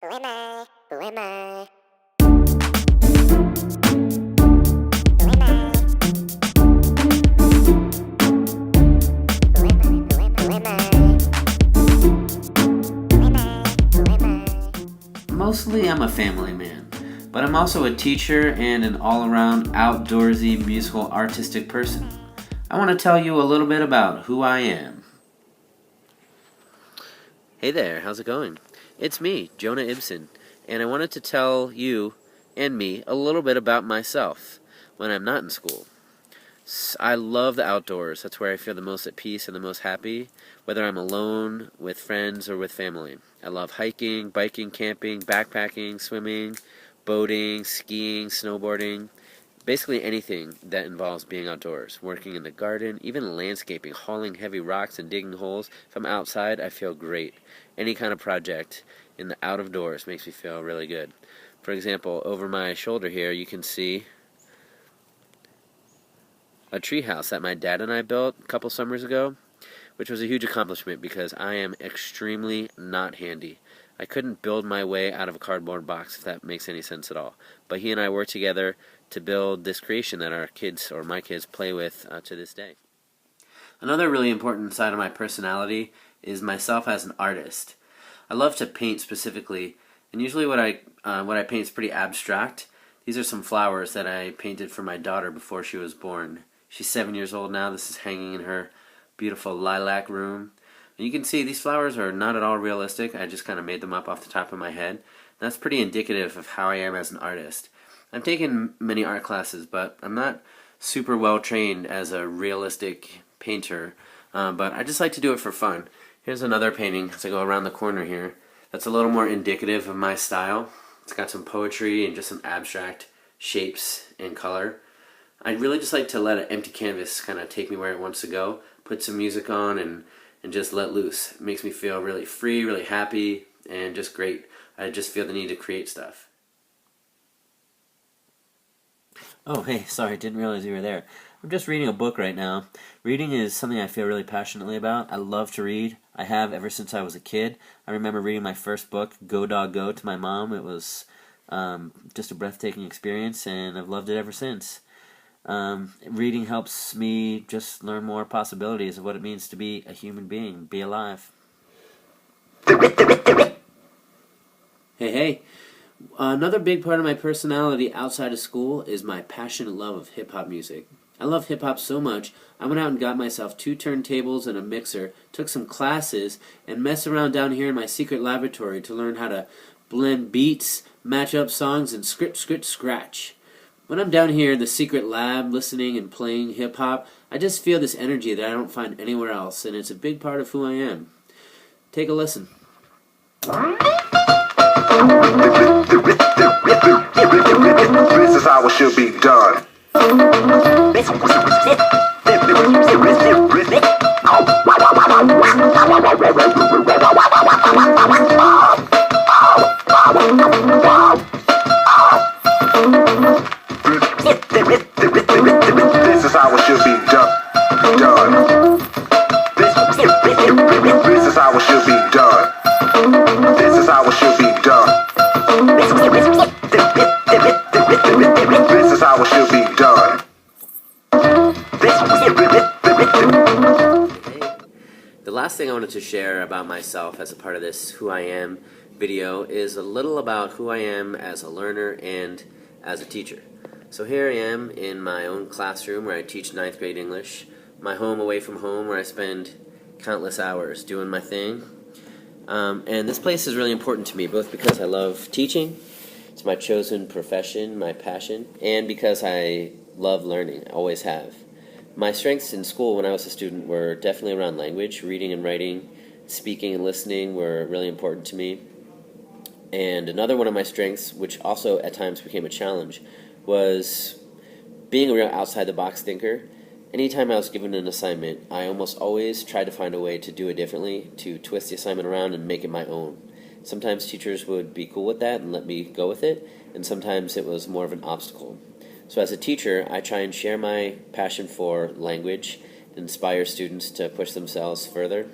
Who am I? Who am I? Who am I? Who am I? Who am I? Who am I? Who am I? Who am I? Mostly I'm a family man, but I'm also a teacher and an all-around outdoorsy musical artistic person. I want to tell you a little bit about who I am. Hey there, how's it going? It's me, Jonah Ibsen, and I wanted to tell you and me a little bit about myself when I'm not in school. I love the outdoors. That's where I feel the most at peace and the most happy, whether I'm alone, with friends, or with family. I love hiking, biking, camping, backpacking, swimming, boating, skiing, snowboarding, basically anything that involves being outdoors, working in the garden, even landscaping, hauling heavy rocks and digging holes. If I'm outside, I feel great. Any kind of project in the out of doors makes me feel really good. For example, over my shoulder here, you can see a treehouse that my dad and I built a couple summers ago, which was a huge accomplishment because I am extremely not handy. I couldn't build my way out of a cardboard box, if that makes any sense at all. But he and I worked together to build this creation that our kids, or my kids, play with to this day. Another really important side of my personality is myself as an artist. I love to paint specifically, and usually what I paint is pretty abstract. These are some flowers that I painted for my daughter before she was born. She's 7 years old now. This is hanging in her beautiful lilac room. And you can see these flowers are not at all realistic. I just kind of made them up off the top of my head. That's pretty indicative of how I am as an artist. I've taken many art classes, but I'm not super well trained as a realistic painter. But I just like to do it for fun. Here's another painting as I go around the corner here. That's a little more indicative of my style. It's got some poetry and just some abstract shapes and color. I really just like to let an empty canvas kind of take me where it wants to go, put some music on, and just let loose. It makes me feel really free, really happy, and just great. I just feel the need to create stuff. Oh, hey, sorry, didn't realize you were there. I'm just reading a book right now. Reading is something I feel really passionately about. I love to read. I have ever since I was a kid. I remember reading my first book, Go Dog Go, to my mom. It was just a breathtaking experience, and I've loved it ever since. Reading helps me just learn more possibilities of what it means to be a human being, be alive. Hey. Another big part of my personality outside of school is my passionate love of hip-hop music. I love hip-hop so much, I went out and got myself 2 turntables and a mixer, took some classes, and messed around down here in my secret laboratory to learn how to blend beats, match up songs, and scratch. When I'm down here in the secret lab listening and playing hip-hop, I just feel this energy that I don't find anywhere else, and it's a big part of who I am. Take a listen. This is how it should be done. This is how it should be done. This is how it should be done. This is how it should be done. This is how it should be done. The last thing I wanted to share about myself as a part of this Who I Am video is a little about who I am as a learner and as a teacher. So here I am in my own classroom where I teach 9th grade English, my home away from home where I spend countless hours doing my thing. And this place is really important to me, both because I love teaching, it's my chosen profession, my passion, and because I love learning, I always have. My strengths in school when I was a student were definitely around language. Reading and writing, speaking and listening were really important to me. And another one of my strengths, which also at times became a challenge, was being a real outside-the-box thinker. Anytime I was given an assignment, I almost always tried to find a way to do it differently, to twist the assignment around and make it my own. Sometimes teachers would be cool with that and let me go with it, and sometimes it was more of an obstacle. So as a teacher, I try and share my passion for language, inspire students to push themselves further.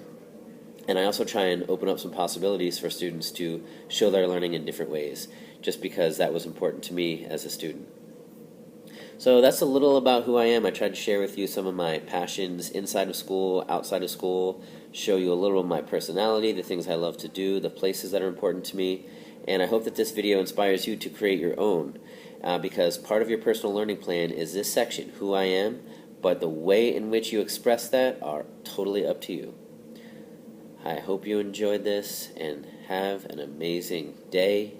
And I also try and open up some possibilities for students to show their learning in different ways, just because that was important to me as a student. So that's a little about who I am. I tried to share with you some of my passions inside of school, outside of school, show you a little of my personality, the things I love to do, the places that are important to me, and I hope that this video inspires you to create your own, because part of your personal learning plan is this section, who I am, but the way in which you express that are totally up to you. I hope you enjoyed this, and have an amazing day,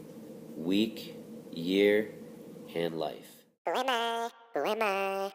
week, year, and life. Who am I? Who am I?